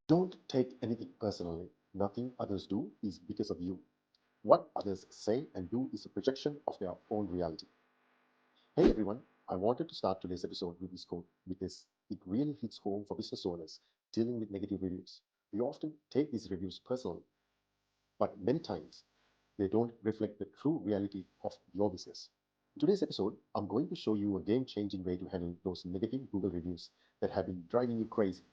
Don't take anything personally. Nothing others do is because of you. What others say and do is a projection of their own reality. Hey everyone, I wanted to start today's episode with this quote because it really hits home for business owners dealing with negative reviews. We often take these reviews personally, but many times they don't reflect the true reality of your business. In today's episode, I'm going to show you a game-changing way to handle those negative Google reviews that have been driving you crazy.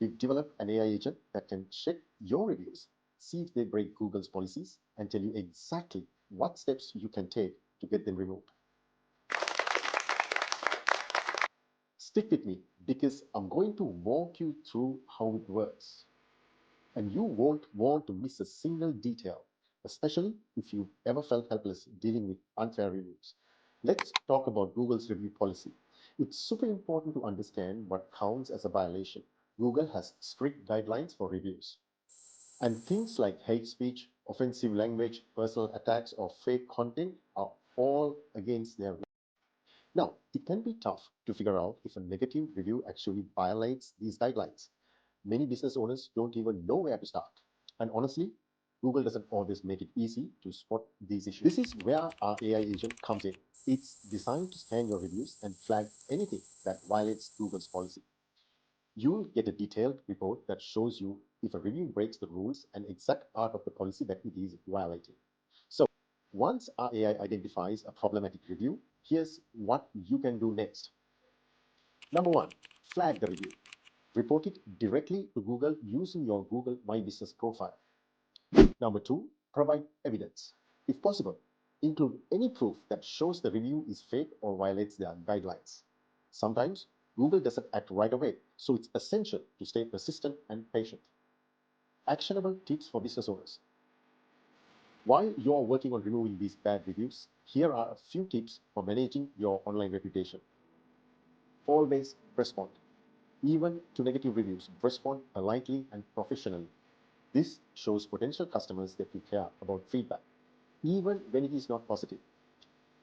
We've developed an AI agent that can check your reviews, see if they break Google's policies, and tell you exactly what steps you can take to get them removed. Stick with me because I'm going to walk you through how it works. And you won't want to miss a single detail, especially if you've ever felt helpless dealing with unfair reviews. Let's talk about Google's review policy. It's super important to understand what counts as a violation. Google has strict guidelines for reviews. And things like hate speech, offensive language, personal attacks, or fake content are all against their rules. Now, it can be tough to figure out if a negative review actually violates these guidelines. Many business owners don't even know where to start. And honestly, Google doesn't always make it easy to spot these issues. This is where our AI agent comes in. It's designed to scan your reviews and flag anything that violates Google's policy. You'll get a detailed report that shows you if a review breaks the rules and exact part of the policy that it is violating. So, once our AI identifies a problematic review, here's what you can do next. Number one, flag the review. Report it directly to Google using your Google My Business profile. Number two, provide evidence. If possible, include any proof that shows the review is fake or violates their guidelines. Sometimes Google doesn't act right away, so it's essential to stay persistent and patient. Actionable tips for business owners. While you're working on removing these bad reviews, here are a few tips for managing your online reputation. Always respond. Even to negative reviews, respond politely and professionally. This shows potential customers that you care about feedback, even when it is not positive.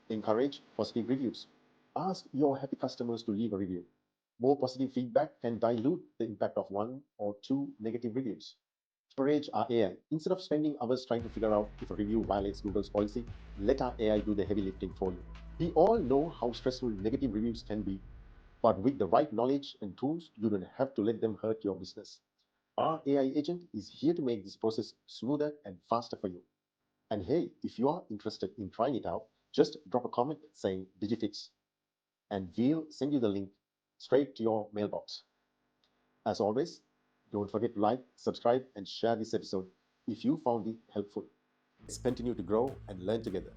Encourage positive reviews. Ask your happy customers to leave a review. More positive feedback can dilute the impact of one or two negative reviews. Leverage our AI. Instead of spending hours trying to figure out if a review violates Google's policy, let our AI do the heavy lifting for you. We all know how stressful negative reviews can be, but with the right knowledge and tools, you don't have to let them hurt your business. Our AI agent is here to make this process smoother and faster for you. And hey, if you are interested in trying it out, just drop a comment saying DigiFix, and we'll send you the link straight to your mailbox. As always, don't forget to like, subscribe, and share this episode if you found it helpful. Let's continue to grow and learn together.